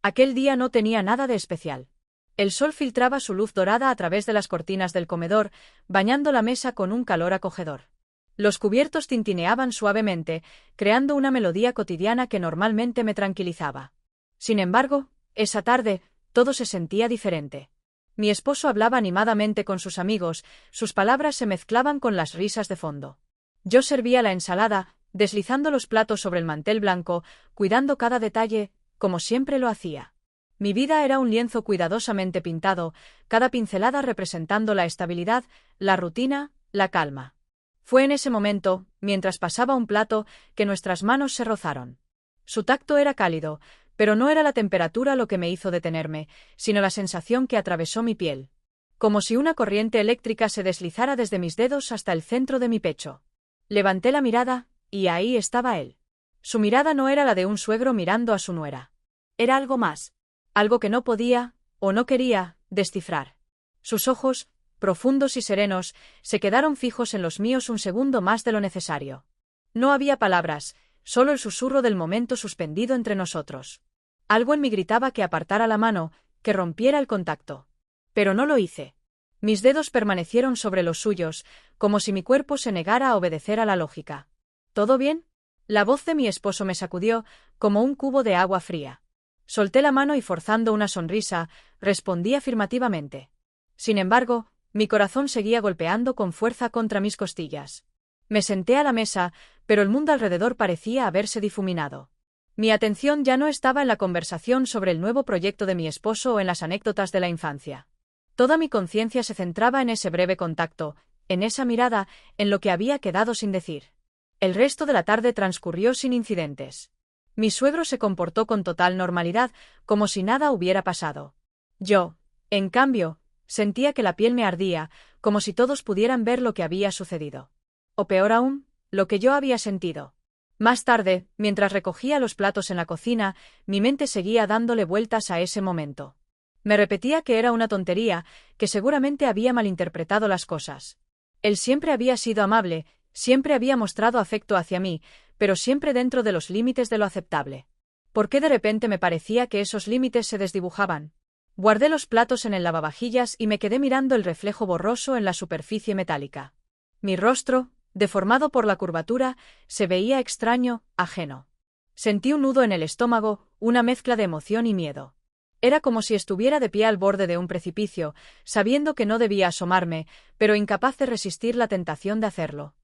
Aquel día no tenía nada de especial. El sol filtraba su luz dorada a través de las cortinas del comedor, bañando la mesa con un calor acogedor. Los cubiertos tintineaban suavemente, creando una melodía cotidiana que normalmente me tranquilizaba. Sin embargo, esa tarde, todo se sentía diferente. Mi esposo hablaba animadamente con sus amigos, sus palabras se mezclaban con las risas de fondo. Yo servía la ensalada, deslizando los platos sobre el mantel blanco, cuidando cada detalle, como siempre lo hacía. Mi vida era un lienzo cuidadosamente pintado, cada pincelada representando la estabilidad, la rutina, la calma. Fue en ese momento, mientras pasaba un plato, que nuestras manos se rozaron. Su tacto era cálido, pero no era la temperatura lo que me hizo detenerme, sino la sensación que atravesó mi piel. Como si una corriente eléctrica se deslizara desde mis dedos hasta el centro de mi pecho. Levanté la mirada, y ahí estaba él. Su mirada no era la de un suegro mirando a su nuera. Era algo más. Algo que no podía, o no quería, descifrar. Sus ojos, profundos y serenos, se quedaron fijos en los míos un segundo más de lo necesario. No había palabras, solo el susurro del momento suspendido entre nosotros. Algo en mí gritaba que apartara la mano, que rompiera el contacto. Pero no lo hice. Mis dedos permanecieron sobre los suyos, como si mi cuerpo se negara a obedecer a la lógica. ¿Todo bien? La voz de mi esposo me sacudió, como un cubo de agua fría. Solté la mano y forzando una sonrisa, respondí afirmativamente. Sin embargo, mi corazón seguía golpeando con fuerza contra mis costillas. Me senté a la mesa, pero el mundo alrededor parecía haberse difuminado. Mi atención ya no estaba en la conversación sobre el nuevo proyecto de mi esposo o en las anécdotas de la infancia. Toda mi conciencia se centraba en ese breve contacto, en esa mirada, en lo que había quedado sin decir. El resto de la tarde transcurrió sin incidentes. Mi suegro se comportó con total normalidad, como si nada hubiera pasado. Yo, en cambio, sentía que la piel me ardía, como si todos pudieran ver lo que había sucedido. O peor aún, lo que yo había sentido. Más tarde, mientras recogía los platos en la cocina, mi mente seguía dándole vueltas a ese momento. Me repetía que era una tontería, que seguramente había malinterpretado las cosas. Él siempre había sido amable, siempre había mostrado afecto hacia mí, pero siempre dentro de los límites de lo aceptable. ¿Por qué de repente me parecía que esos límites se desdibujaban? Guardé los platos en el lavavajillas y me quedé mirando el reflejo borroso en la superficie metálica. Mi rostro, deformado por la curvatura, se veía extraño, ajeno. Sentí un nudo en el estómago, una mezcla de emoción y miedo. Era como si estuviera de pie al borde de un precipicio, sabiendo que no debía asomarme, pero incapaz de resistir la tentación de hacerlo.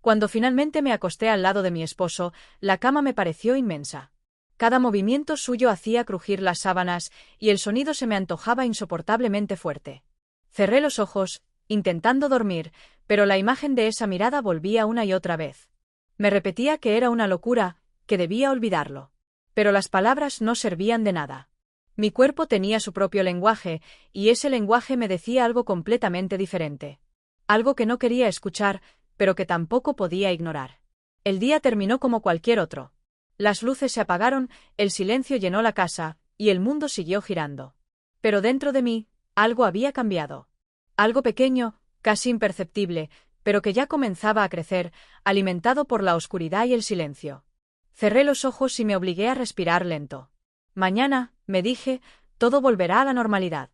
Cuando finalmente me acosté al lado de mi esposo, la cama me pareció inmensa. Cada movimiento suyo hacía crujir las sábanas, y el sonido se me antojaba insoportablemente fuerte. Cerré los ojos, intentando dormir, pero la imagen de esa mirada volvía una y otra vez. Me repetía que era una locura, que debía olvidarlo. Pero las palabras no servían de nada. Mi cuerpo tenía su propio lenguaje, y ese lenguaje me decía algo completamente diferente. Algo que no quería escuchar, pero que tampoco podía ignorar. El día terminó como cualquier otro. Las luces se apagaron, el silencio llenó la casa, y el mundo siguió girando. Pero dentro de mí, algo había cambiado. Algo pequeño, casi imperceptible, pero que ya comenzaba a crecer, alimentado por la oscuridad y el silencio. Cerré los ojos y me obligué a respirar lento. Mañana, me dije, todo volverá a la normalidad.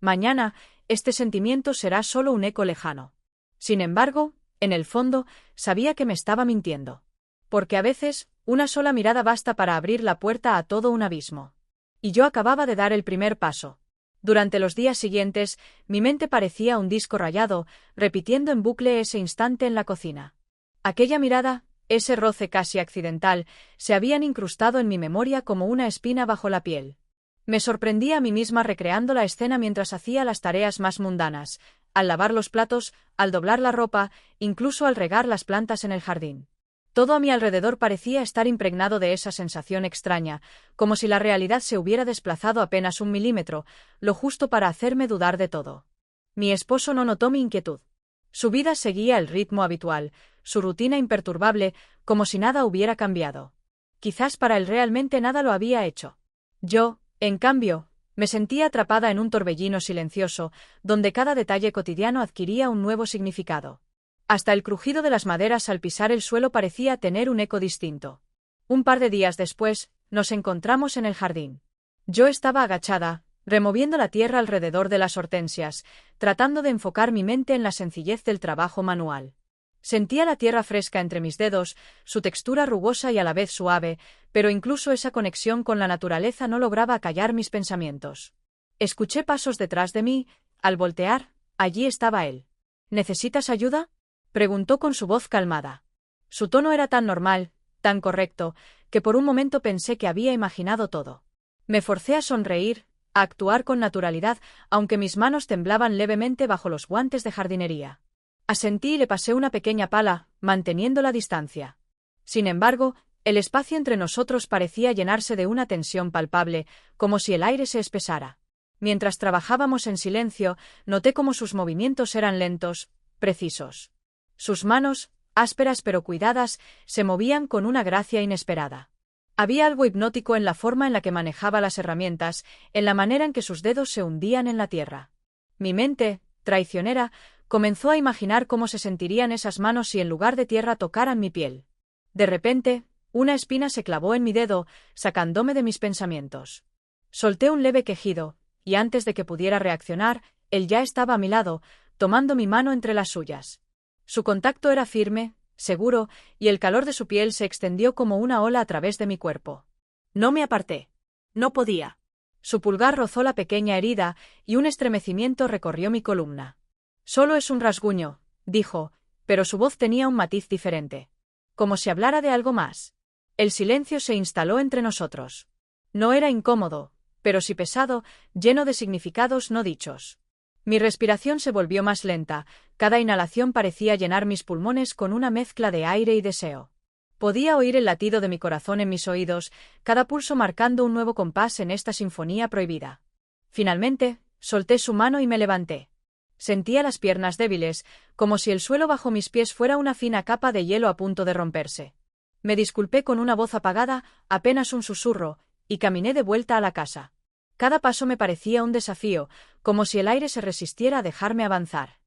Mañana, este sentimiento será solo un eco lejano. Sin embargo, en el fondo, sabía que me estaba mintiendo. Porque a veces, una sola mirada basta para abrir la puerta a todo un abismo. Y yo acababa de dar el primer paso. Durante los días siguientes, mi mente parecía un disco rayado, repitiendo en bucle ese instante en la cocina. Aquella mirada, ese roce casi accidental, se habían incrustado en mi memoria como una espina bajo la piel. Me sorprendía a mí misma recreando la escena mientras hacía las tareas más mundanas, al lavar los platos, al doblar la ropa, incluso al regar las plantas en el jardín. Todo a mi alrededor parecía estar impregnado de esa sensación extraña, como si la realidad se hubiera desplazado apenas 1 milímetro, lo justo para hacerme dudar de todo. Mi esposo no notó mi inquietud. Su vida seguía el ritmo habitual, su rutina imperturbable, como si nada hubiera cambiado. Quizás para él realmente nada lo había hecho. Yo, en cambio, me sentía atrapada en un torbellino silencioso, donde cada detalle cotidiano adquiría un nuevo significado. Hasta el crujido de las maderas al pisar el suelo parecía tener un eco distinto. Un par de días después, nos encontramos en el jardín. Yo estaba agachada, removiendo la tierra alrededor de las hortensias, tratando de enfocar mi mente en la sencillez del trabajo manual. Sentía la tierra fresca entre mis dedos, su textura rugosa y a la vez suave, pero incluso esa conexión con la naturaleza no lograba acallar mis pensamientos. Escuché pasos detrás de mí. Al voltear, allí estaba él. ¿Necesitas ayuda?, preguntó con su voz calmada. Su tono era tan normal, tan correcto, que por un momento pensé que había imaginado todo. Me forcé a sonreír, a actuar con naturalidad, aunque mis manos temblaban levemente bajo los guantes de jardinería. Asentí y le pasé una pequeña pala, manteniendo la distancia. Sin embargo, el espacio entre nosotros parecía llenarse de una tensión palpable, como si el aire se espesara. Mientras trabajábamos en silencio, noté cómo sus movimientos eran lentos, precisos. Sus manos, ásperas pero cuidadas, se movían con una gracia inesperada. Había algo hipnótico en la forma en la que manejaba las herramientas, en la manera en que sus dedos se hundían en la tierra. Mi mente, traicionera, comenzó a imaginar cómo se sentirían esas manos si en lugar de tierra tocaran mi piel. De repente, una espina se clavó en mi dedo, sacándome de mis pensamientos. Solté un leve quejido, y antes de que pudiera reaccionar, él ya estaba a mi lado, tomando mi mano entre las suyas. Su contacto era firme, seguro, y el calor de su piel se extendió como una ola a través de mi cuerpo. No me aparté. No podía. Su pulgar rozó la pequeña herida, y un estremecimiento recorrió mi columna. Solo es un rasguño, dijo, pero su voz tenía un matiz diferente. Como si hablara de algo más. El silencio se instaló entre nosotros. No era incómodo, pero sí pesado, lleno de significados no dichos. Mi respiración se volvió más lenta, cada inhalación parecía llenar mis pulmones con una mezcla de aire y deseo. Podía oír el latido de mi corazón en mis oídos, cada pulso marcando un nuevo compás en esta sinfonía prohibida. Finalmente, solté su mano y me levanté. Sentía las piernas débiles, como si el suelo bajo mis pies fuera una fina capa de hielo a punto de romperse. Me disculpé con una voz apagada, apenas un susurro, y caminé de vuelta a la casa. Cada paso me parecía un desafío, como si el aire se resistiera a dejarme avanzar.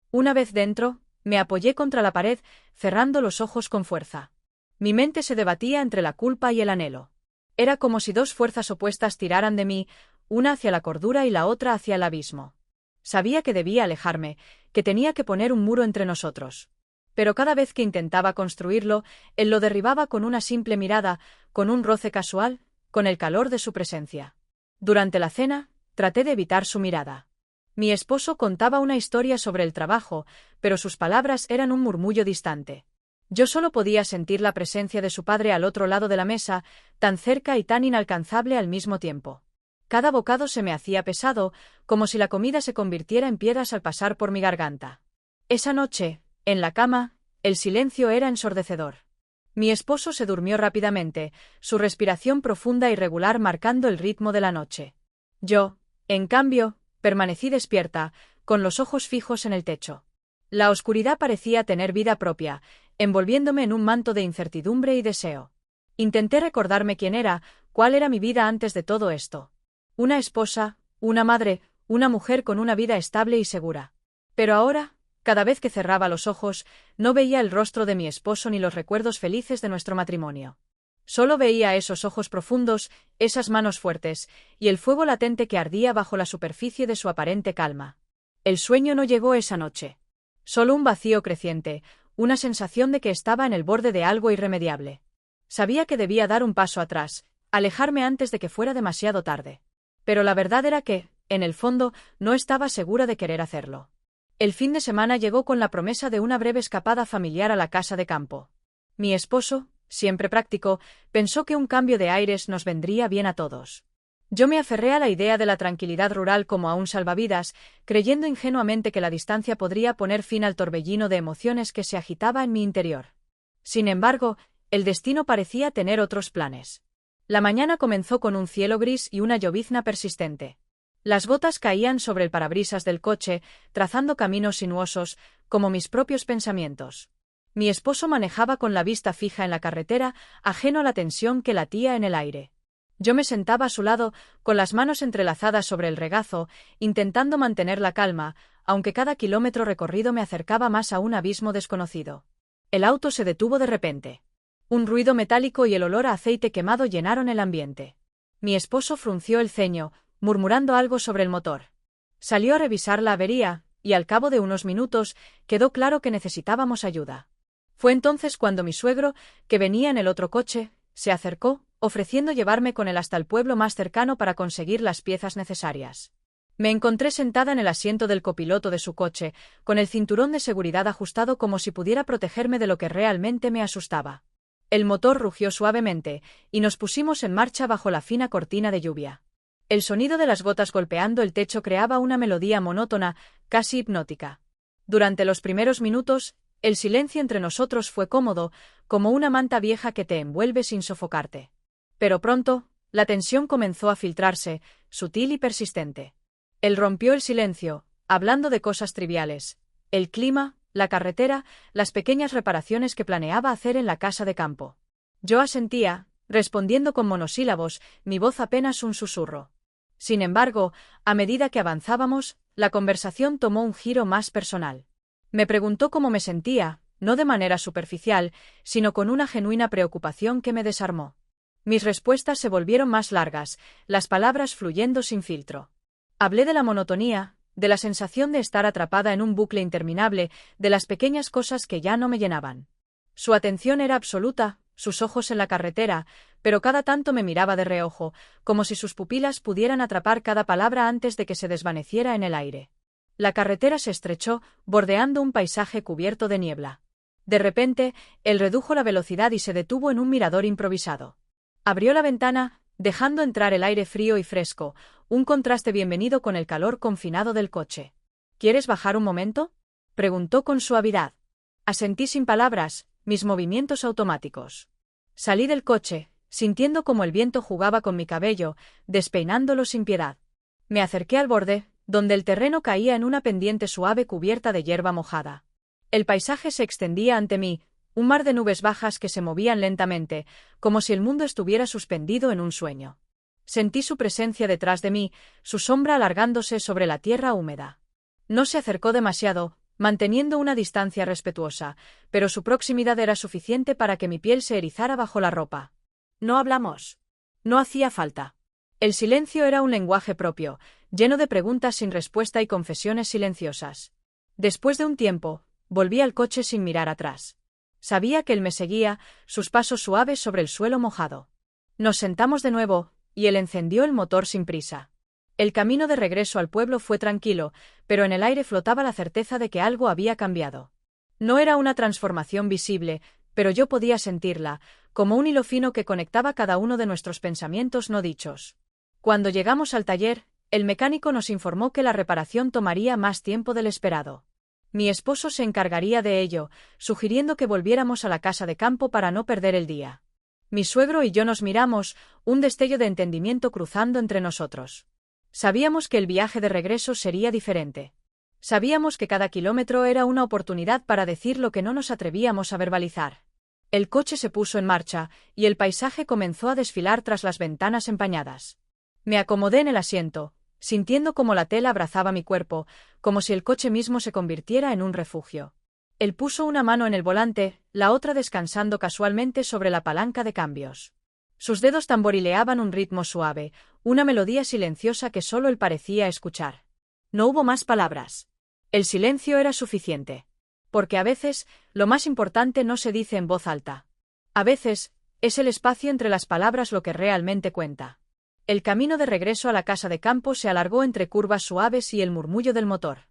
Una vez dentro, me apoyé contra la pared, cerrando los ojos con fuerza. Mi mente se debatía entre la culpa y el anhelo. Era como si dos fuerzas opuestas tiraran de mí, una hacia la cordura y la otra hacia el abismo. Sabía que debía alejarme, que tenía que poner un muro entre nosotros. Pero cada vez que intentaba construirlo, él lo derribaba con una simple mirada, con un roce casual, con el calor de su presencia. Durante la cena, traté de evitar su mirada. Mi esposo contaba una historia sobre el trabajo, pero sus palabras eran un murmullo distante. Yo solo podía sentir la presencia de su padre al otro lado de la mesa, tan cerca y tan inalcanzable al mismo tiempo. Cada bocado se me hacía pesado, como si la comida se convirtiera en piedras al pasar por mi garganta. Esa noche, en la cama, el silencio era ensordecedor. Mi esposo se durmió rápidamente, su respiración profunda y regular marcando el ritmo de la noche. Yo, en cambio, permanecí despierta, con los ojos fijos en el techo. La oscuridad parecía tener vida propia, envolviéndome en un manto de incertidumbre y deseo. Intenté recordarme quién era, cuál era mi vida antes de todo esto. Una esposa, una madre, una mujer con una vida estable y segura. Pero ahora, cada vez que cerraba los ojos, no veía el rostro de mi esposo ni los recuerdos felices de nuestro matrimonio. Solo veía esos ojos profundos, esas manos fuertes, y el fuego latente que ardía bajo la superficie de su aparente calma. El sueño no llegó esa noche. Solo un vacío creciente, una sensación de que estaba en el borde de algo irremediable. Sabía que debía dar un paso atrás, alejarme antes de que fuera demasiado tarde. Pero la verdad era que, en el fondo, no estaba segura de querer hacerlo. El fin de semana llegó con la promesa de una breve escapada familiar a la casa de campo. Mi esposo, siempre práctico, pensó que un cambio de aires nos vendría bien a todos. Yo me aferré a la idea de la tranquilidad rural como a un salvavidas, creyendo ingenuamente que la distancia podría poner fin al torbellino de emociones que se agitaba en mi interior. Sin embargo, el destino parecía tener otros planes. La mañana comenzó con un cielo gris y una llovizna persistente. Las gotas caían sobre el parabrisas del coche, trazando caminos sinuosos, como mis propios pensamientos. Mi esposo manejaba con la vista fija en la carretera, ajeno a la tensión que latía en el aire. Yo me sentaba a su lado, con las manos entrelazadas sobre el regazo, intentando mantener la calma, aunque cada kilómetro recorrido me acercaba más a un abismo desconocido. El auto se detuvo de repente. Un ruido metálico y el olor a aceite quemado llenaron el ambiente. Mi esposo frunció el ceño, murmurando algo sobre el motor. Salió a revisar la avería, y al cabo de unos minutos, quedó claro que necesitábamos ayuda. Fue entonces cuando mi suegro, que venía en el otro coche, se acercó, ofreciendo llevarme con él hasta el pueblo más cercano para conseguir las piezas necesarias. Me encontré sentada en el asiento del copiloto de su coche, con el cinturón de seguridad ajustado como si pudiera protegerme de lo que realmente me asustaba. El motor rugió suavemente, y nos pusimos en marcha bajo la fina cortina de lluvia. El sonido de las gotas golpeando el techo creaba una melodía monótona, casi hipnótica. Durante los primeros minutos, el silencio entre nosotros fue cómodo, como una manta vieja que te envuelve sin sofocarte. Pero pronto, la tensión comenzó a filtrarse, sutil y persistente. Él rompió el silencio, hablando de cosas triviales: el clima, la carretera, las pequeñas reparaciones que planeaba hacer en la casa de campo. Yo asentía, respondiendo con monosílabos, mi voz apenas un susurro. Sin embargo, a medida que avanzábamos, la conversación tomó un giro más personal. Me preguntó cómo me sentía, no de manera superficial, sino con una genuina preocupación que me desarmó. Mis respuestas se volvieron más largas, las palabras fluyendo sin filtro. Hablé de la monotonía, de la sensación de estar atrapada en un bucle interminable, de las pequeñas cosas que ya no me llenaban. Su atención era absoluta, sus ojos en la carretera, pero cada tanto me miraba de reojo, como si sus pupilas pudieran atrapar cada palabra antes de que se desvaneciera en el aire. La carretera se estrechó, bordeando un paisaje cubierto de niebla. De repente, él redujo la velocidad y se detuvo en un mirador improvisado. Abrió la ventana, dejando entrar el aire frío y fresco, un contraste bienvenido con el calor confinado del coche. ¿Quieres bajar un momento?, preguntó con suavidad. Asentí sin palabras, mis movimientos automáticos. Salí del coche, sintiendo como el viento jugaba con mi cabello, despeinándolo sin piedad. Me acerqué al borde, donde el terreno caía en una pendiente suave cubierta de hierba mojada. El paisaje se extendía ante mí, un mar de nubes bajas que se movían lentamente, como si el mundo estuviera suspendido en un sueño. Sentí su presencia detrás de mí, su sombra alargándose sobre la tierra húmeda. No se acercó demasiado, manteniendo una distancia respetuosa, pero su proximidad era suficiente para que mi piel se erizara bajo la ropa. No hablamos. No hacía falta. El silencio era un lenguaje propio, lleno de preguntas sin respuesta y confesiones silenciosas. Después de un tiempo, volví al coche sin mirar atrás. Sabía que él me seguía, sus pasos suaves sobre el suelo mojado. Nos sentamos de nuevo, y él encendió el motor sin prisa. El camino de regreso al pueblo fue tranquilo, pero en el aire flotaba la certeza de que algo había cambiado. No era una transformación visible, pero yo podía sentirla, como un hilo fino que conectaba cada uno de nuestros pensamientos no dichos. Cuando llegamos al taller, el mecánico nos informó que la reparación tomaría más tiempo del esperado. Mi esposo se encargaría de ello, sugiriendo que volviéramos a la casa de campo para no perder el día. Mi suegro y yo nos miramos, un destello de entendimiento cruzando entre nosotros. Sabíamos que el viaje de regreso sería diferente. Sabíamos que cada kilómetro era una oportunidad para decir lo que no nos atrevíamos a verbalizar. El coche se puso en marcha, y el paisaje comenzó a desfilar tras las ventanas empañadas. Me acomodé en el asiento, sintiendo como la tela abrazaba mi cuerpo, como si el coche mismo se convirtiera en un refugio. Él puso una mano en el volante, la otra descansando casualmente sobre la palanca de cambios. Sus dedos tamborileaban un ritmo suave, una melodía silenciosa que solo él parecía escuchar. No hubo más palabras. El silencio era suficiente. Porque a veces, lo más importante no se dice en voz alta. A veces, es el espacio entre las palabras lo que realmente cuenta. El camino de regreso a la casa de campo se alargó entre curvas suaves y el murmullo del motor.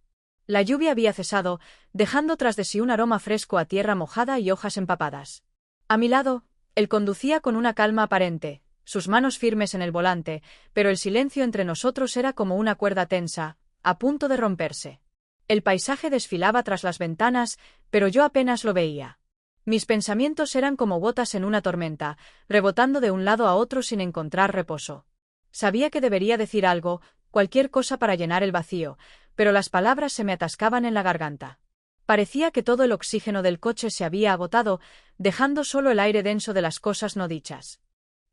La lluvia había cesado, dejando tras de sí un aroma fresco a tierra mojada y hojas empapadas. A mi lado, él conducía con una calma aparente, sus manos firmes en el volante, pero el silencio entre nosotros era como una cuerda tensa, a punto de romperse. El paisaje desfilaba tras las ventanas, pero yo apenas lo veía. Mis pensamientos eran como gotas en una tormenta, rebotando de un lado a otro sin encontrar reposo. Sabía que debería decir algo, cualquier cosa para llenar el vacío, pero las palabras se me atascaban en la garganta. Parecía que todo el oxígeno del coche se había agotado, dejando solo el aire denso de las cosas no dichas.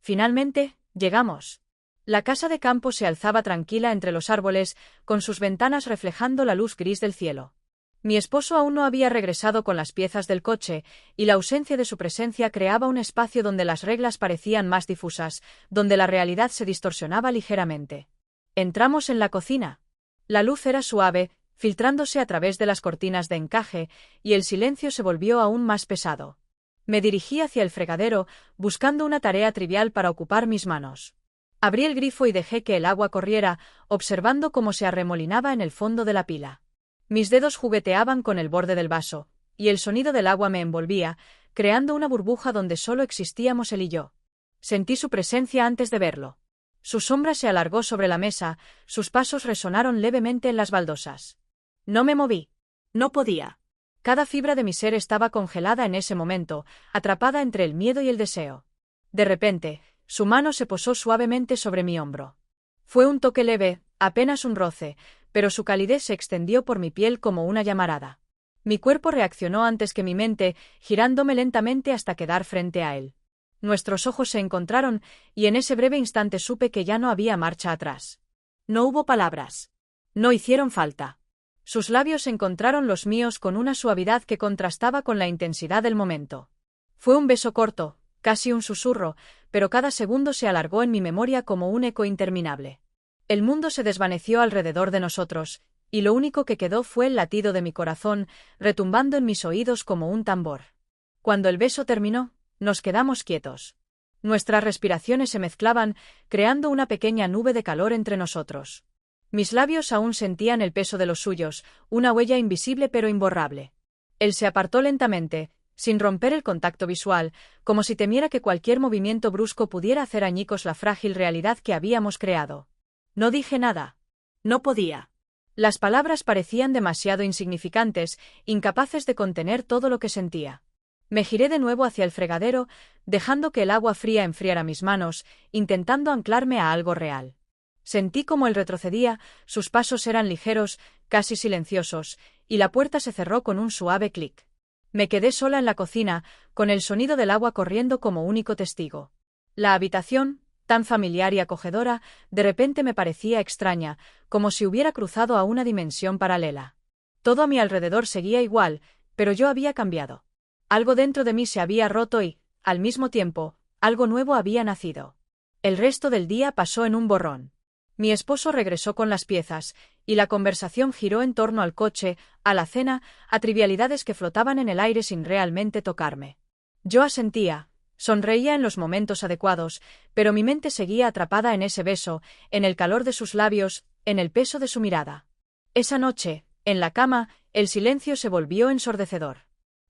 Finalmente, llegamos. La casa de campo se alzaba tranquila entre los árboles, con sus ventanas reflejando la luz gris del cielo. Mi esposo aún no había regresado con las piezas del coche, y la ausencia de su presencia creaba un espacio donde las reglas parecían más difusas, donde la realidad se distorsionaba ligeramente. Entramos en la cocina. La luz era suave, filtrándose a través de las cortinas de encaje, y el silencio se volvió aún más pesado. Me dirigí hacia el fregadero, buscando una tarea trivial para ocupar mis manos. Abrí el grifo y dejé que el agua corriera, observando cómo se arremolinaba en el fondo de la pila. Mis dedos jugueteaban con el borde del vaso, y el sonido del agua me envolvía, creando una burbuja donde solo existíamos él y yo. Sentí su presencia antes de verlo. Su sombra se alargó sobre la mesa, sus pasos resonaron levemente en las baldosas. No me moví. No podía. Cada fibra de mi ser estaba congelada en ese momento, atrapada entre el miedo y el deseo. De repente, su mano se posó suavemente sobre mi hombro. Fue un toque leve, apenas un roce, pero su calidez se extendió por mi piel como una llamarada. Mi cuerpo reaccionó antes que mi mente, girándome lentamente hasta quedar frente a él. Nuestros ojos se encontraron, y en ese breve instante supe que ya no había marcha atrás. No hubo palabras. No hicieron falta. Sus labios encontraron los míos con una suavidad que contrastaba con la intensidad del momento. Fue un beso corto, casi un susurro, pero cada segundo se alargó en mi memoria como un eco interminable. El mundo se desvaneció alrededor de nosotros, y lo único que quedó fue el latido de mi corazón, retumbando en mis oídos como un tambor. Cuando el beso terminó, nos quedamos quietos. Nuestras respiraciones se mezclaban, creando una pequeña nube de calor entre nosotros. Mis labios aún sentían el peso de los suyos, una huella invisible pero imborrable. Él se apartó lentamente, sin romper el contacto visual, como si temiera que cualquier movimiento brusco pudiera hacer añicos la frágil realidad que habíamos creado. No dije nada. No podía. Las palabras parecían demasiado insignificantes, incapaces de contener todo lo que sentía. Me giré de nuevo hacia el fregadero, dejando que el agua fría enfriara mis manos, intentando anclarme a algo real. Sentí como él retrocedía, sus pasos eran ligeros, casi silenciosos, y la puerta se cerró con un suave clic. Me quedé sola en la cocina, con el sonido del agua corriendo como único testigo. La habitación, tan familiar y acogedora, de repente me parecía extraña, como si hubiera cruzado a una dimensión paralela. Todo a mi alrededor seguía igual, pero yo había cambiado. Algo dentro de mí se había roto y, al mismo tiempo, algo nuevo había nacido. El resto del día pasó en un borrón. Mi esposo regresó con las piezas, y la conversación giró en torno al coche, a la cena, a trivialidades que flotaban en el aire sin realmente tocarme. Yo asentía, sonreía en los momentos adecuados, pero mi mente seguía atrapada en ese beso, en el calor de sus labios, en el peso de su mirada. Esa noche, en la cama, el silencio se volvió ensordecedor.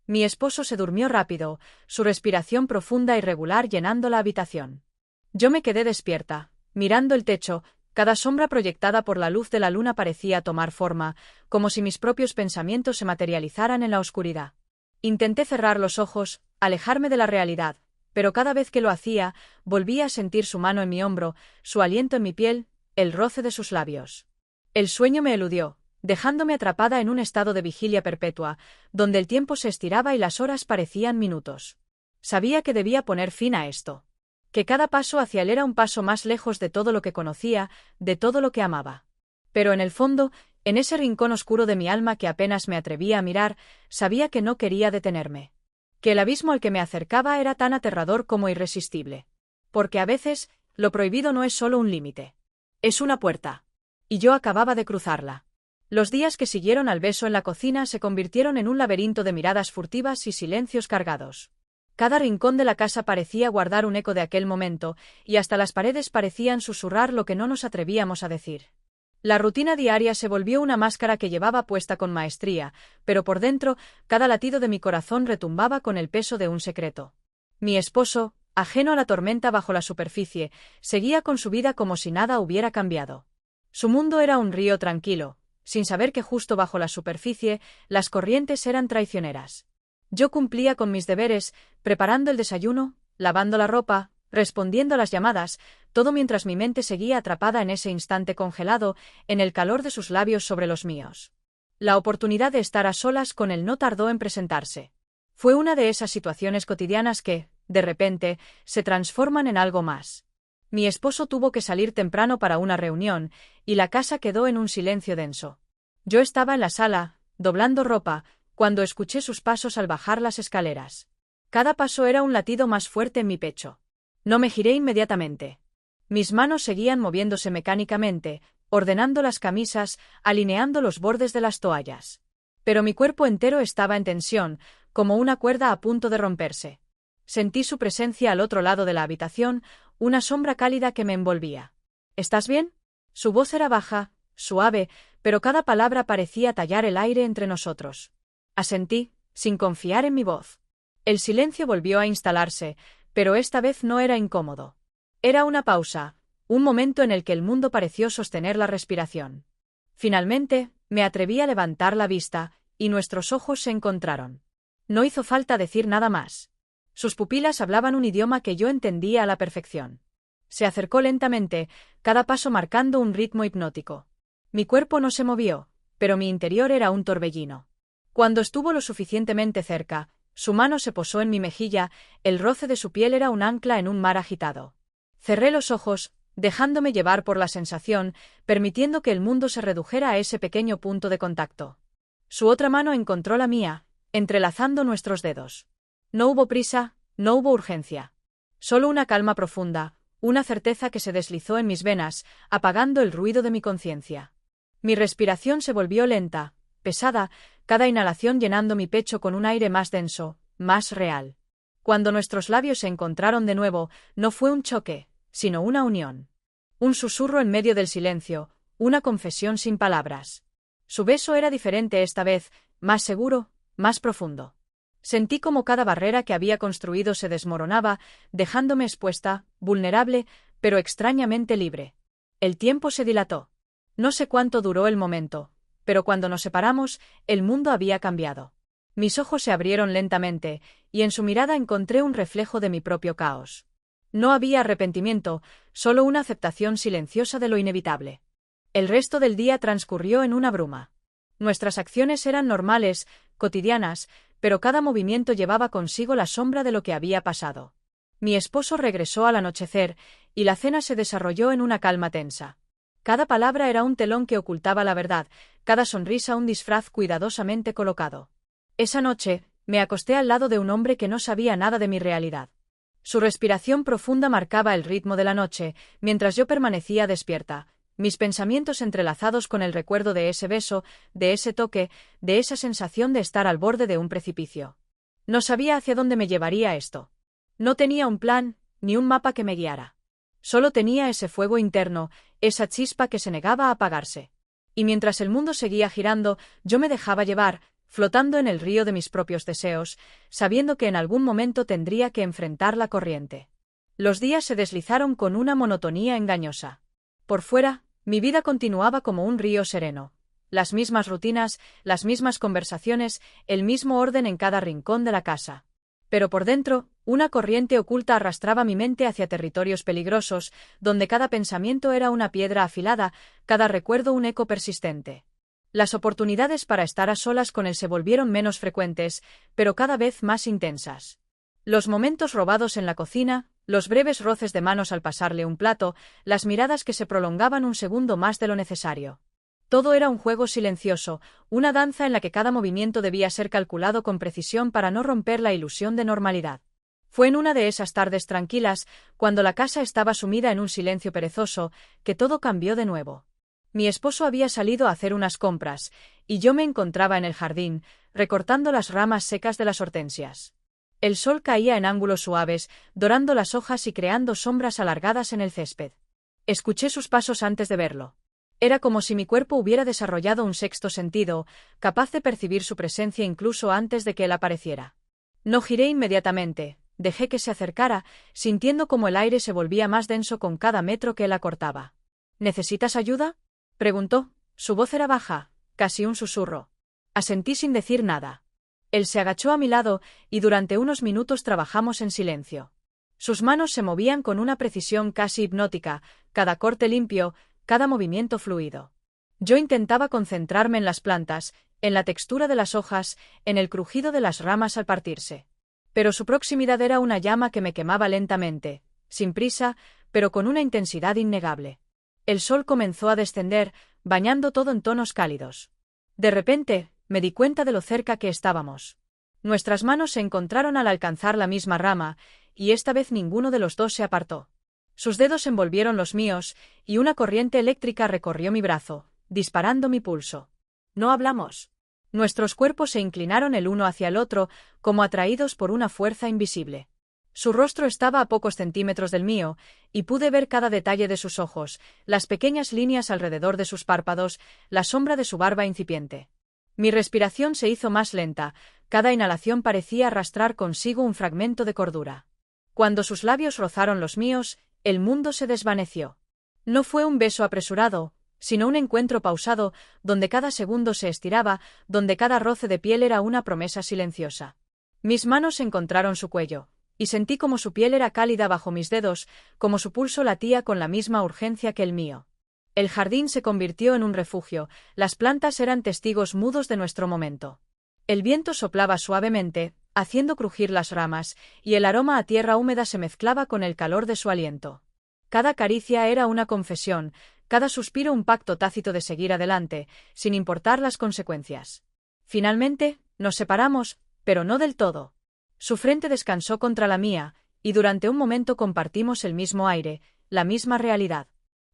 Mi esposo se durmió rápido, su respiración profunda y regular llenando la habitación. Yo me quedé despierta, mirando el techo. Cada sombra proyectada por la luz de la luna parecía tomar forma, como si mis propios pensamientos se materializaran en la oscuridad. Intenté cerrar los ojos, alejarme de la realidad, pero cada vez que lo hacía, volvía a sentir su mano en mi hombro, su aliento en mi piel, el roce de sus labios. El sueño me eludió, dejándome atrapada en un estado de vigilia perpetua, donde el tiempo se estiraba y las horas parecían minutos. Sabía que debía poner fin a esto. Que cada paso hacia él era un paso más lejos de todo lo que conocía, de todo lo que amaba. Pero en el fondo, en ese rincón oscuro de mi alma que apenas me atrevía a mirar, sabía que no quería detenerme. Que el abismo al que me acercaba era tan aterrador como irresistible. Porque a veces, lo prohibido no es solo un límite. Es una puerta. Y yo acababa de cruzarla. Los días que siguieron al beso en la cocina se convirtieron en un laberinto de miradas furtivas y silencios cargados. Cada rincón de la casa parecía guardar un eco de aquel momento, y hasta las paredes parecían susurrar lo que no nos atrevíamos a decir. La rutina diaria se volvió una máscara que llevaba puesta con maestría, pero por dentro, cada latido de mi corazón retumbaba con el peso de un secreto. Mi esposo, ajeno a la tormenta bajo la superficie, seguía con su vida como si nada hubiera cambiado. Su mundo era un río tranquilo, sin saber que justo bajo la superficie, las corrientes eran traicioneras. Yo cumplía con mis deberes, preparando el desayuno, lavando la ropa, respondiendo a las llamadas, todo mientras mi mente seguía atrapada en ese instante congelado, en el calor de sus labios sobre los míos. La oportunidad de estar a solas con él no tardó en presentarse. Fue una de esas situaciones cotidianas que, de repente, se transforman en algo más. Mi esposo tuvo que salir temprano para una reunión, y la casa quedó en un silencio denso. Yo estaba en la sala, doblando ropa, cuando escuché sus pasos al bajar las escaleras. Cada paso era un latido más fuerte en mi pecho. No me giré inmediatamente. Mis manos seguían moviéndose mecánicamente, ordenando las camisas, alineando los bordes de las toallas. Pero mi cuerpo entero estaba en tensión, como una cuerda a punto de romperse. Sentí su presencia al otro lado de la habitación, una sombra cálida que me envolvía. ¿Estás bien? Su voz era baja, suave, pero cada palabra parecía tallar el aire entre nosotros. Asentí, sin confiar en mi voz. El silencio volvió a instalarse, pero esta vez no era incómodo. Era una pausa, un momento en el que el mundo pareció sostener la respiración. Finalmente, me atreví a levantar la vista, y nuestros ojos se encontraron. No hizo falta decir nada más. Sus pupilas hablaban un idioma que yo entendía a la perfección. Se acercó lentamente, cada paso marcando un ritmo hipnótico. Mi cuerpo no se movió, pero mi interior era un torbellino. Cuando estuvo lo suficientemente cerca, su mano se posó en mi mejilla, el roce de su piel era un ancla en un mar agitado. Cerré los ojos, dejándome llevar por la sensación, permitiendo que el mundo se redujera a ese pequeño punto de contacto. Su otra mano encontró la mía, entrelazando nuestros dedos. No hubo prisa, no hubo urgencia. Solo una calma profunda, una certeza que se deslizó en mis venas, apagando el ruido de mi conciencia. Mi respiración se volvió lenta, pesada, cada inhalación llenando mi pecho con un aire más denso, más real. Cuando nuestros labios se encontraron de nuevo, no fue un choque, sino una unión. Un susurro en medio del silencio, una confesión sin palabras. Su beso era diferente esta vez, más seguro, más profundo. Sentí como cada barrera que había construido se desmoronaba, dejándome expuesta, vulnerable, pero extrañamente libre. El tiempo se dilató. No sé cuánto duró el momento, pero cuando nos separamos, el mundo había cambiado. Mis ojos se abrieron lentamente, y en su mirada encontré un reflejo de mi propio caos. No había arrepentimiento, solo una aceptación silenciosa de lo inevitable. El resto del día transcurrió en una bruma. Nuestras acciones eran normales, cotidianas, pero cada movimiento llevaba consigo la sombra de lo que había pasado. Mi esposo regresó al anochecer, y la cena se desarrolló en una calma tensa. Cada palabra era un telón que ocultaba la verdad, cada sonrisa un disfraz cuidadosamente colocado. Esa noche, me acosté al lado de un hombre que no sabía nada de mi realidad. Su respiración profunda marcaba el ritmo de la noche, mientras yo permanecía despierta, mis pensamientos entrelazados con el recuerdo de ese beso, de ese toque, de esa sensación de estar al borde de un precipicio. No sabía hacia dónde me llevaría esto. No tenía un plan, ni un mapa que me guiara. Solo tenía ese fuego interno, esa chispa que se negaba a apagarse. Y mientras el mundo seguía girando, yo me dejaba llevar, flotando en el río de mis propios deseos, sabiendo que en algún momento tendría que enfrentar la corriente. Los días se deslizaron con una monotonía engañosa. Por fuera, mi vida continuaba como un río sereno. Las mismas rutinas, las mismas conversaciones, el mismo orden en cada rincón de la casa. Pero por dentro, una corriente oculta arrastraba mi mente hacia territorios peligrosos, donde cada pensamiento era una piedra afilada, cada recuerdo un eco persistente. Las oportunidades para estar a solas con él se volvieron menos frecuentes, pero cada vez más intensas. Los momentos robados en la cocina, los breves roces de manos al pasarle un plato, las miradas que se prolongaban un segundo más de lo necesario. Todo era un juego silencioso, una danza en la que cada movimiento debía ser calculado con precisión para no romper la ilusión de normalidad. Fue en una de esas tardes tranquilas, cuando la casa estaba sumida en un silencio perezoso, que todo cambió de nuevo. Mi esposo había salido a hacer unas compras, y yo me encontraba en el jardín, recortando las ramas secas de las hortensias. El sol caía en ángulos suaves, dorando las hojas y creando sombras alargadas en el césped. Escuché sus pasos antes de verlo. Era como si mi cuerpo hubiera desarrollado un sexto sentido, capaz de percibir su presencia incluso antes de que él apareciera. No giré inmediatamente, dejé que se acercara, sintiendo como el aire se volvía más denso con cada metro que él acortaba. ¿Necesitas ayuda?, preguntó. Su voz era baja, casi un susurro. Asentí sin decir nada. Él se agachó a mi lado, y durante unos minutos trabajamos en silencio. Sus manos se movían con una precisión casi hipnótica, cada corte limpio, cada movimiento fluido. Yo intentaba concentrarme en las plantas, en la textura de las hojas, en el crujido de las ramas al partirse. Pero su proximidad era una llama que me quemaba lentamente, sin prisa, pero con una intensidad innegable. El sol comenzó a descender, bañando todo en tonos cálidos. De repente, me di cuenta de lo cerca que estábamos. Nuestras manos se encontraron al alcanzar la misma rama, y esta vez ninguno de los dos se apartó. Sus dedos envolvieron los míos, y una corriente eléctrica recorrió mi brazo, disparando mi pulso. No hablamos. Nuestros cuerpos se inclinaron el uno hacia el otro, como atraídos por una fuerza invisible. Su rostro estaba a pocos centímetros del mío, y pude ver cada detalle de sus ojos, las pequeñas líneas alrededor de sus párpados, la sombra de su barba incipiente. Mi respiración se hizo más lenta, cada inhalación parecía arrastrar consigo un fragmento de cordura. Cuando sus labios rozaron los míos, el mundo se desvaneció. No fue un beso apresurado, sino un encuentro pausado, donde cada segundo se estiraba, donde cada roce de piel era una promesa silenciosa. Mis manos encontraron su cuello, y sentí como su piel era cálida bajo mis dedos, como su pulso latía con la misma urgencia que el mío. El jardín se convirtió en un refugio, las plantas eran testigos mudos de nuestro momento. El viento soplaba suavemente, haciendo crujir las ramas, y el aroma a tierra húmeda se mezclaba con el calor de su aliento. Cada caricia era una confesión, cada suspiro un pacto tácito de seguir adelante, sin importar las consecuencias. Finalmente, nos separamos, pero no del todo. Su frente descansó contra la mía, y durante un momento compartimos el mismo aire, la misma realidad.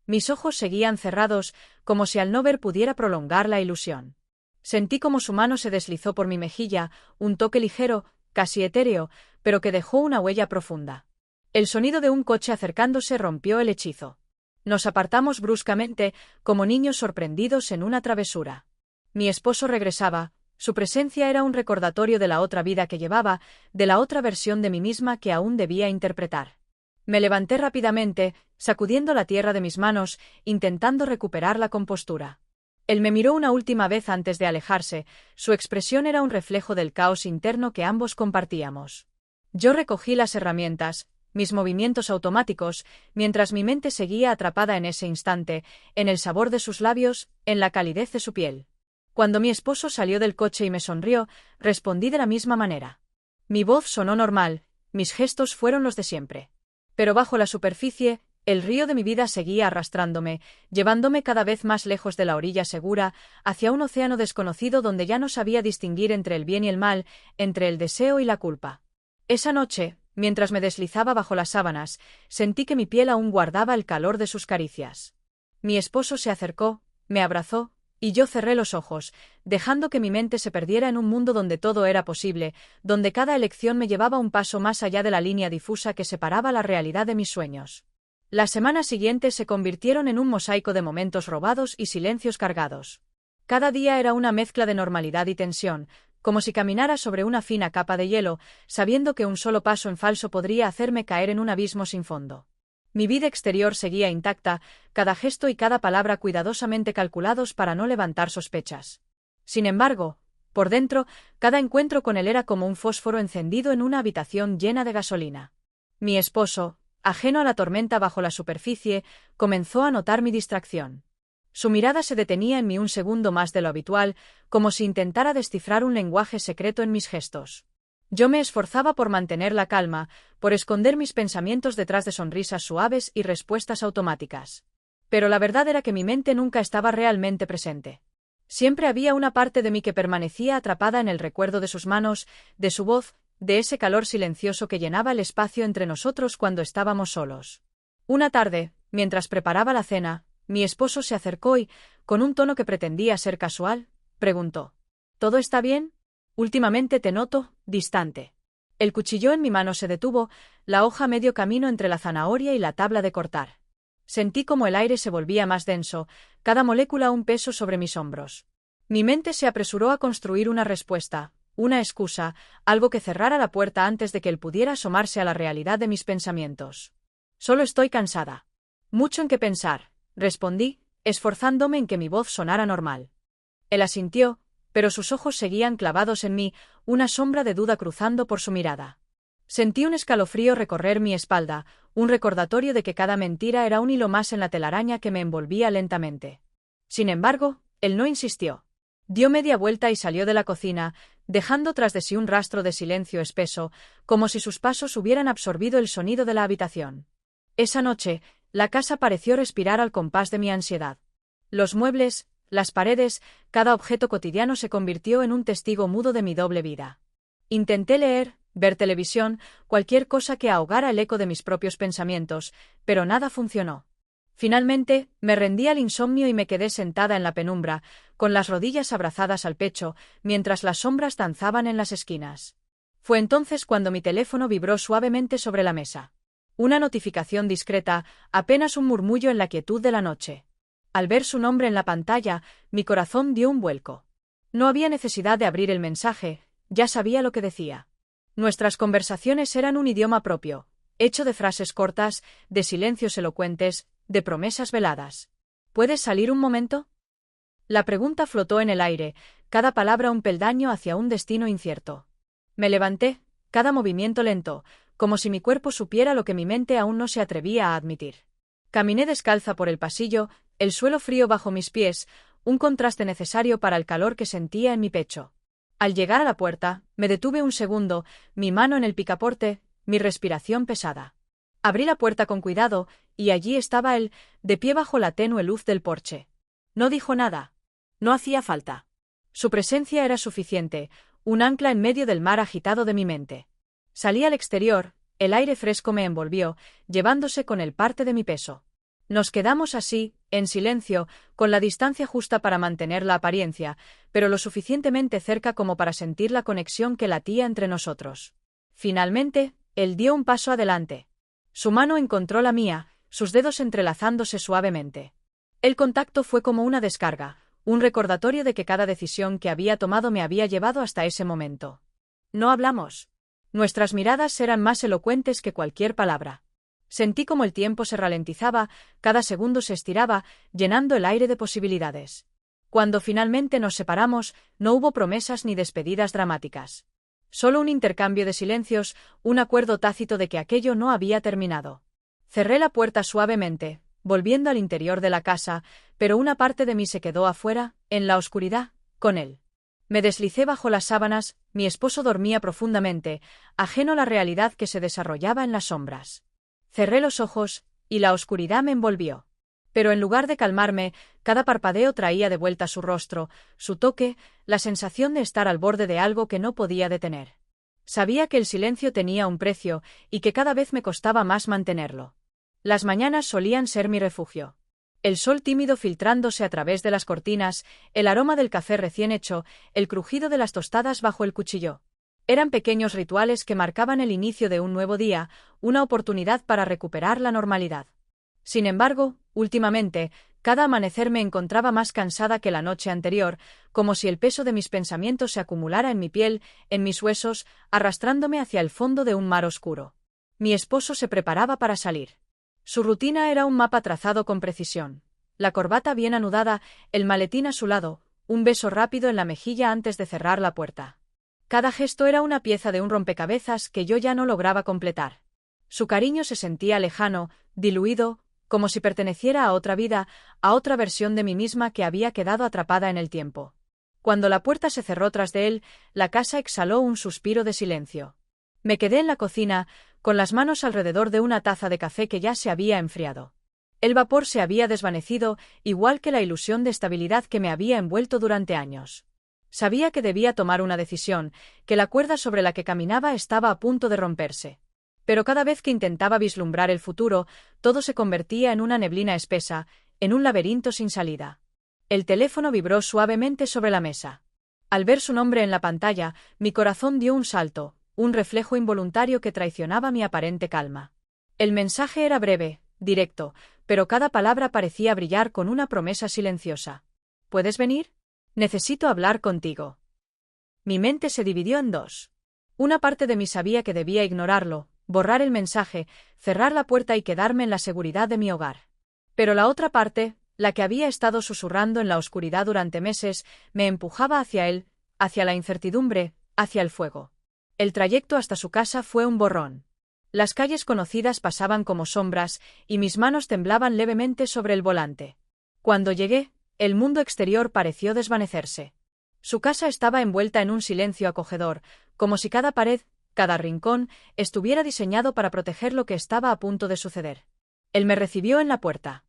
Mis ojos seguían cerrados, como si al no ver pudiera prolongar la ilusión. Sentí como su mano se deslizó por mi mejilla, un toque ligero, casi etéreo, pero que dejó una huella profunda. El sonido de un coche acercándose rompió el hechizo. Nos apartamos bruscamente, como niños sorprendidos en una travesura. Mi esposo regresaba, su presencia era un recordatorio de la otra vida que llevaba, de la otra versión de mí misma que aún debía interpretar. Me levanté rápidamente, sacudiendo la tierra de mis manos, intentando recuperar la compostura. Él me miró una última vez antes de alejarse, su expresión era un reflejo del caos interno que ambos compartíamos. Yo recogí las herramientas, mis movimientos automáticos, mientras mi mente seguía atrapada en ese instante, en el sabor de sus labios, en la calidez de su piel. Cuando mi esposo salió del coche y me sonrió, respondí de la misma manera. Mi voz sonó normal, mis gestos fueron los de siempre. Pero bajo la superficie, el río de mi vida seguía arrastrándome, llevándome cada vez más lejos de la orilla segura, hacia un océano desconocido donde ya no sabía distinguir entre el bien y el mal, entre el deseo y la culpa. Esa noche, mientras me deslizaba bajo las sábanas, sentí que mi piel aún guardaba el calor de sus caricias. Mi esposo se acercó, me abrazó, y yo cerré los ojos, dejando que mi mente se perdiera en un mundo donde todo era posible, donde cada elección me llevaba un paso más allá de la línea difusa que separaba la realidad de mis sueños. Las semanas siguientes se convirtieron en un mosaico de momentos robados y silencios cargados. Cada día era una mezcla de normalidad y tensión, como si caminara sobre una fina capa de hielo, sabiendo que un solo paso en falso podría hacerme caer en un abismo sin fondo. Mi vida exterior seguía intacta, cada gesto y cada palabra cuidadosamente calculados para no levantar sospechas. Sin embargo, por dentro, cada encuentro con él era como un fósforo encendido en una habitación llena de gasolina. Mi esposo, ajeno a la tormenta bajo la superficie, comenzó a notar mi distracción. Su mirada se detenía en mí un segundo más de lo habitual, como si intentara descifrar un lenguaje secreto en mis gestos. Yo me esforzaba por mantener la calma, por esconder mis pensamientos detrás de sonrisas suaves y respuestas automáticas. Pero la verdad era que mi mente nunca estaba realmente presente. Siempre había una parte de mí que permanecía atrapada en el recuerdo de sus manos, de su voz, de ese calor silencioso que llenaba el espacio entre nosotros cuando estábamos solos. Una tarde, mientras preparaba la cena, mi esposo se acercó y, con un tono que pretendía ser casual, preguntó: ¿Todo está bien? Últimamente te noto distante. El cuchillo en mi mano se detuvo, la hoja a medio camino entre la zanahoria y la tabla de cortar. Sentí como el aire se volvía más denso, cada molécula un peso sobre mis hombros. Mi mente se apresuró a construir una respuesta, una excusa, algo que cerrara la puerta antes de que él pudiera asomarse a la realidad de mis pensamientos. Solo estoy cansada. Mucho en qué pensar, respondí, esforzándome en que mi voz sonara normal. Él asintió, pero sus ojos seguían clavados en mí, una sombra de duda cruzando por su mirada. Sentí un escalofrío recorrer mi espalda, un recordatorio de que cada mentira era un hilo más en la telaraña que me envolvía lentamente. Sin embargo, él no insistió. Dio media vuelta y salió de la cocina, dejando tras de sí un rastro de silencio espeso, como si sus pasos hubieran absorbido el sonido de la habitación. Esa noche, la casa pareció respirar al compás de mi ansiedad. Los muebles, las paredes, cada objeto cotidiano se convirtió en un testigo mudo de mi doble vida. Intenté leer, ver televisión, cualquier cosa que ahogara el eco de mis propios pensamientos, pero nada funcionó. Finalmente, me rendí al insomnio y me quedé sentada en la penumbra, con las rodillas abrazadas al pecho, mientras las sombras danzaban en las esquinas. Fue entonces cuando mi teléfono vibró suavemente sobre la mesa. Una notificación discreta, apenas un murmullo en la quietud de la noche. Al ver su nombre en la pantalla, mi corazón dio un vuelco. No había necesidad de abrir el mensaje, ya sabía lo que decía. Nuestras conversaciones eran un idioma propio, hecho de frases cortas, de silencios elocuentes, de promesas veladas. ¿Puedes salir un momento? La pregunta flotó en el aire, cada palabra un peldaño hacia un destino incierto. Me levanté, cada movimiento lento, como si mi cuerpo supiera lo que mi mente aún no se atrevía a admitir. Caminé descalza por el pasillo, el suelo frío bajo mis pies, un contraste necesario para el calor que sentía en mi pecho. Al llegar a la puerta, me detuve un segundo, mi mano en el picaporte, mi respiración pesada. Abrí la puerta con cuidado, y allí estaba él, de pie bajo la tenue luz del porche. No dijo nada. No hacía falta. Su presencia era suficiente, un ancla en medio del mar agitado de mi mente. Salí al exterior, el aire fresco me envolvió, llevándose con él parte de mi peso. Nos quedamos así, en silencio, con la distancia justa para mantener la apariencia, pero lo suficientemente cerca como para sentir la conexión que latía entre nosotros. Finalmente, él dio un paso adelante. Su mano encontró la mía, sus dedos entrelazándose suavemente. El contacto fue como una descarga, un recordatorio de que cada decisión que había tomado me había llevado hasta ese momento. No hablamos. Nuestras miradas eran más elocuentes que cualquier palabra. Sentí como el tiempo se ralentizaba, cada segundo se estiraba, llenando el aire de posibilidades. Cuando finalmente nos separamos, no hubo promesas ni despedidas dramáticas. Solo un intercambio de silencios, un acuerdo tácito de que aquello no había terminado. Cerré la puerta suavemente, volviendo al interior de la casa, pero una parte de mí se quedó afuera, en la oscuridad, con él. Me deslicé bajo las sábanas, mi esposo dormía profundamente, ajeno a la realidad que se desarrollaba en las sombras. Cerré los ojos, y la oscuridad me envolvió. Pero en lugar de calmarme, cada parpadeo traía de vuelta su rostro, su toque, la sensación de estar al borde de algo que no podía detener. Sabía que el silencio tenía un precio, y que cada vez me costaba más mantenerlo. Las mañanas solían ser mi refugio. El sol tímido filtrándose a través de las cortinas, el aroma del café recién hecho, el crujido de las tostadas bajo el cuchillo. Eran pequeños rituales que marcaban el inicio de un nuevo día, una oportunidad para recuperar la normalidad. Sin embargo, últimamente, cada amanecer me encontraba más cansada que la noche anterior, como si el peso de mis pensamientos se acumulara en mi piel, en mis huesos, arrastrándome hacia el fondo de un mar oscuro. Mi esposo se preparaba para salir. Su rutina era un mapa trazado con precisión. La corbata bien anudada, el maletín a su lado, un beso rápido en la mejilla antes de cerrar la puerta. Cada gesto era una pieza de un rompecabezas que yo ya no lograba completar. Su cariño se sentía lejano, diluido, como si perteneciera a otra vida, a otra versión de mí misma que había quedado atrapada en el tiempo. Cuando la puerta se cerró tras de él, la casa exhaló un suspiro de silencio. Me quedé en la cocina, con las manos alrededor de una taza de café que ya se había enfriado. El vapor se había desvanecido, igual que la ilusión de estabilidad que me había envuelto durante años. Sabía que debía tomar una decisión, que la cuerda sobre la que caminaba estaba a punto de romperse. Pero cada vez que intentaba vislumbrar el futuro, todo se convertía en una neblina espesa, en un laberinto sin salida. El teléfono vibró suavemente sobre la mesa. Al ver su nombre en la pantalla, mi corazón dio un salto, un reflejo involuntario que traicionaba mi aparente calma. El mensaje era breve, directo, pero cada palabra parecía brillar con una promesa silenciosa. ¿Puedes venir? Necesito hablar contigo. Mi mente se dividió en dos. Una parte de mí sabía que debía ignorarlo, borrar el mensaje, cerrar la puerta y quedarme en la seguridad de mi hogar. Pero la otra parte, la que había estado susurrando en la oscuridad durante meses, me empujaba hacia él, hacia la incertidumbre, hacia el fuego. El trayecto hasta su casa fue un borrón. Las calles conocidas pasaban como sombras, y mis manos temblaban levemente sobre el volante. Cuando llegué, el mundo exterior pareció desvanecerse. Su casa estaba envuelta en un silencio acogedor, como si cada pared, cada rincón, estuviera diseñado para proteger lo que estaba a punto de suceder. Él me recibió en la puerta.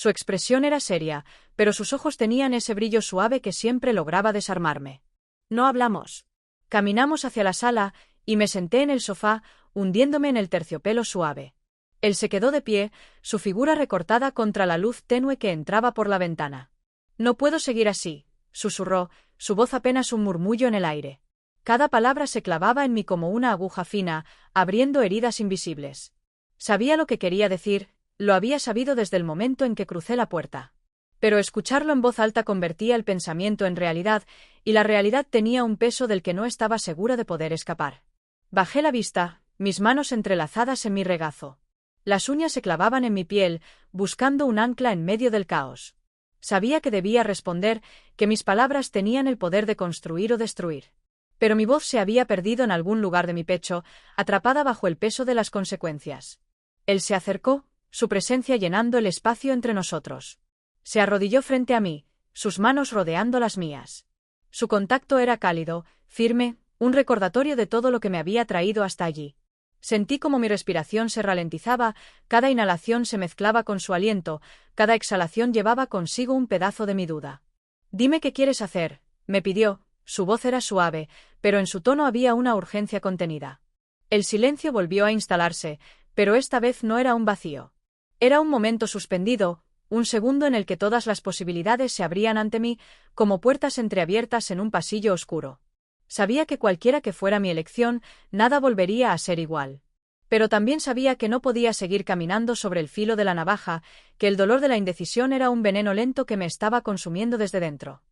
Su expresión era seria, pero sus ojos tenían ese brillo suave que siempre lograba desarmarme. No hablamos. Caminamos hacia la sala, y me senté en el sofá, hundiéndome en el terciopelo suave. Él se quedó de pie, su figura recortada contra la luz tenue que entraba por la ventana. «No puedo seguir así», susurró, su voz apenas un murmullo en el aire. Cada palabra se clavaba en mí como una aguja fina, abriendo heridas invisibles. Sabía lo que quería decir, lo había sabido desde el momento en que crucé la puerta. Pero escucharlo en voz alta convertía el pensamiento en realidad, y la realidad tenía un peso del que no estaba segura de poder escapar. Bajé la vista, mis manos entrelazadas en mi regazo. Las uñas se clavaban en mi piel, buscando un ancla en medio del caos. Sabía que debía responder, que mis palabras tenían el poder de construir o destruir. Pero mi voz se había perdido en algún lugar de mi pecho, atrapada bajo el peso de las consecuencias. Él se acercó, su presencia llenando el espacio entre nosotros. Se arrodilló frente a mí, sus manos rodeando las mías. Su contacto era cálido, firme, un recordatorio de todo lo que me había traído hasta allí. Sentí como mi respiración se ralentizaba, cada inhalación se mezclaba con su aliento, cada exhalación llevaba consigo un pedazo de mi duda. «Dime qué quieres hacer», me pidió, su voz era suave, pero en su tono había una urgencia contenida. El silencio volvió a instalarse, pero esta vez no era un vacío. Era un momento suspendido, un segundo en el que todas las posibilidades se abrían ante mí, como puertas entreabiertas en un pasillo oscuro. Sabía que cualquiera que fuera mi elección, nada volvería a ser igual. Pero también sabía que no podía seguir caminando sobre el filo de la navaja, que el dolor de la indecisión era un veneno lento que me estaba consumiendo desde dentro.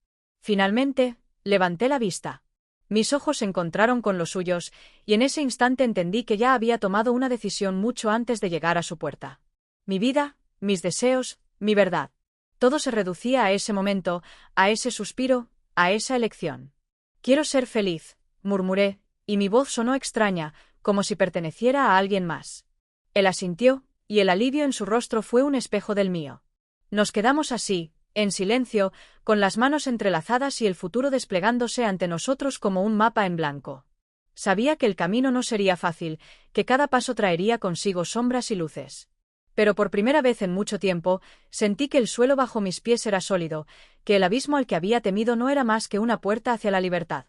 Finalmente, levanté la vista. Mis ojos se encontraron con los suyos, y en ese instante entendí que ya había tomado una decisión mucho antes de llegar a su puerta. Mi vida, mis deseos, mi verdad. Todo se reducía a ese momento, a ese suspiro, a esa elección. «Quiero ser feliz», murmuré, y mi voz sonó extraña, como si perteneciera a alguien más. Él asintió, y el alivio en su rostro fue un espejo del mío. Nos quedamos así, en silencio, con las manos entrelazadas y el futuro desplegándose ante nosotros como un mapa en blanco. Sabía que el camino no sería fácil, que cada paso traería consigo sombras y luces. Pero por primera vez en mucho tiempo, sentí que el suelo bajo mis pies era sólido, que el abismo al que había temido no era más que una puerta hacia la libertad.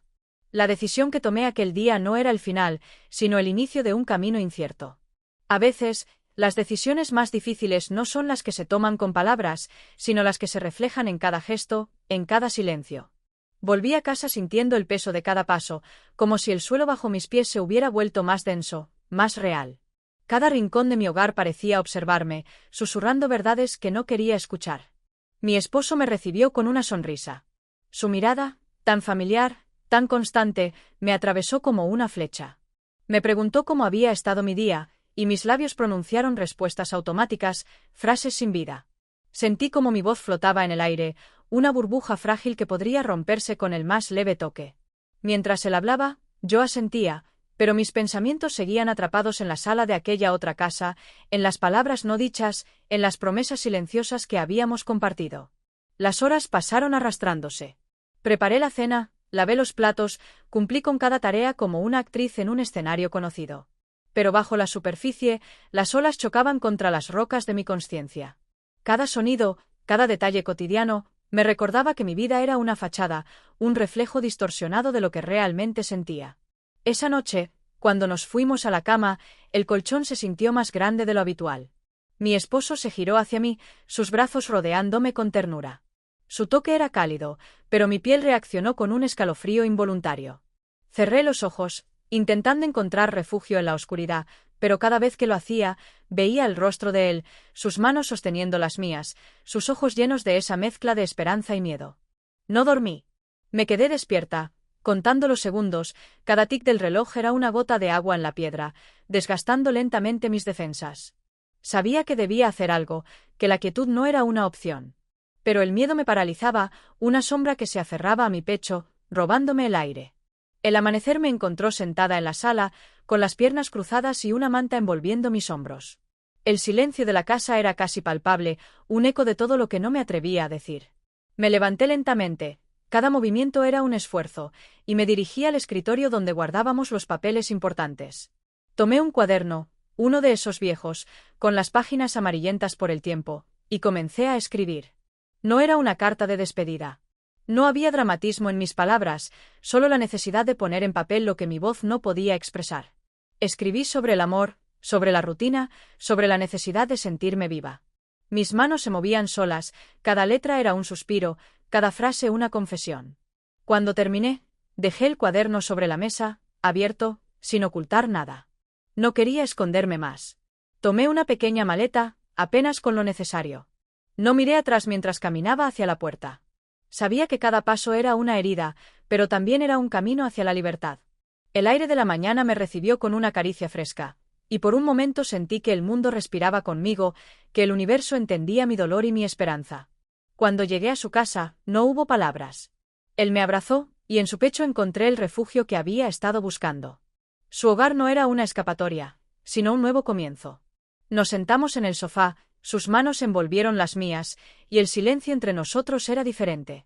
La decisión que tomé aquel día no era el final, sino el inicio de un camino incierto. A veces, las decisiones más difíciles no son las que se toman con palabras, sino las que se reflejan en cada gesto, en cada silencio. Volví a casa sintiendo el peso de cada paso, como si el suelo bajo mis pies se hubiera vuelto más denso, más real. Cada rincón de mi hogar parecía observarme, susurrando verdades que no quería escuchar. Mi esposo me recibió con una sonrisa. Su mirada, tan familiar, tan constante, me atravesó como una flecha. Me preguntó cómo había estado mi día, y mis labios pronunciaron respuestas automáticas, frases sin vida. Sentí como mi voz flotaba en el aire, una burbuja frágil que podría romperse con el más leve toque. Mientras él hablaba, yo asentía, pero mis pensamientos seguían atrapados en la sala de aquella otra casa, en las palabras no dichas, en las promesas silenciosas que habíamos compartido. Las horas pasaron arrastrándose. Preparé la cena, lavé los platos, cumplí con cada tarea como una actriz en un escenario conocido. Pero bajo la superficie, las olas chocaban contra las rocas de mi consciencia. Cada sonido, cada detalle cotidiano, me recordaba que mi vida era una fachada, un reflejo distorsionado de lo que realmente sentía. Esa noche, cuando nos fuimos a la cama, el colchón se sintió más grande de lo habitual. Mi esposo se giró hacia mí, sus brazos rodeándome con ternura. Su toque era cálido, pero mi piel reaccionó con un escalofrío involuntario. Cerré los ojos, intentando encontrar refugio en la oscuridad, pero cada vez que lo hacía, veía el rostro de él, sus manos sosteniendo las mías, sus ojos llenos de esa mezcla de esperanza y miedo. No dormí. Me quedé despierta, contando los segundos, cada tic del reloj era una gota de agua en la piedra, desgastando lentamente mis defensas. Sabía que debía hacer algo, que la quietud no era una opción. Pero el miedo me paralizaba, una sombra que se aferraba a mi pecho, robándome el aire. El amanecer me encontró sentada en la sala, con las piernas cruzadas y una manta envolviendo mis hombros. El silencio de la casa era casi palpable, un eco de todo lo que no me atrevía a decir. Me levanté lentamente, cada movimiento era un esfuerzo, y me dirigí al escritorio donde guardábamos los papeles importantes. Tomé un cuaderno, uno de esos viejos, con las páginas amarillentas por el tiempo, Y comencé a escribir. No era una carta de despedida. No había dramatismo en mis palabras, solo la necesidad de poner en papel lo que mi voz no podía expresar. Escribí sobre el amor, sobre la rutina, sobre la necesidad de sentirme viva. Mis manos se movían solas, cada letra era un suspiro, cada frase una confesión. Cuando terminé, dejé el cuaderno sobre la mesa, abierto, sin ocultar nada. No quería esconderme más. Tomé una pequeña maleta, apenas con lo necesario. No miré atrás mientras caminaba hacia la puerta. Sabía que cada paso era una herida, pero también era un camino hacia la libertad. El aire de la mañana me recibió con una caricia fresca, y por un momento sentí que el mundo respiraba conmigo, que el universo entendía mi dolor y mi esperanza. Cuando llegué a su casa, no hubo palabras. Él me abrazó, y en su pecho encontré el refugio que había estado buscando. Su hogar no era una escapatoria, sino un nuevo comienzo. Nos sentamos en el sofá, sus manos envolvieron las mías, y el silencio entre nosotros era diferente.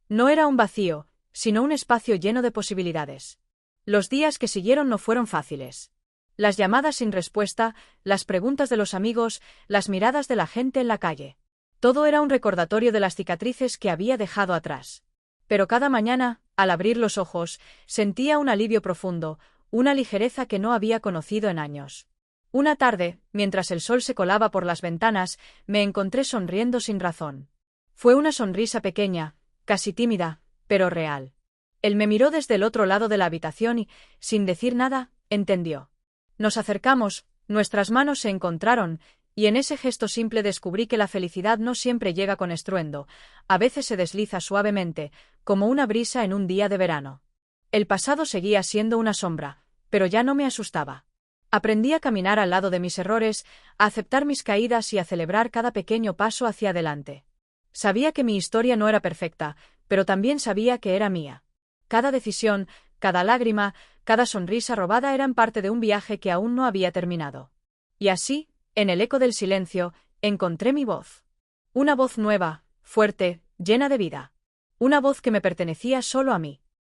No era un vacío, sino un espacio lleno de posibilidades. Los días que siguieron no fueron fáciles. Las llamadas sin respuesta, las preguntas de los amigos, las miradas de la gente en la calle. Todo era un recordatorio de las cicatrices que había dejado atrás. Pero cada mañana, al abrir los ojos, sentía un alivio profundo, una ligereza que no había conocido en años. Una tarde, mientras el sol se colaba por las ventanas, me encontré sonriendo sin razón. Fue una sonrisa pequeña, casi tímida, pero real. Él me miró desde el otro lado de la habitación y, sin decir nada, entendió. Nos acercamos, nuestras manos se encontraron, y en ese gesto simple descubrí que la felicidad no siempre llega con estruendo, a veces se desliza suavemente, como una brisa en un día de verano. El pasado seguía siendo una sombra, pero ya no me asustaba. Aprendí a caminar al lado de mis errores, a aceptar mis caídas y a celebrar cada pequeño paso hacia adelante. Sabía que mi historia no era perfecta, pero también sabía que era mía. Cada decisión, cada lágrima, cada sonrisa robada eran parte de un viaje que aún no había terminado. Y así, en el eco del silencio, encontré mi voz. Una voz nueva, fuerte, llena de vida. Una voz que me pertenecía solo a mí.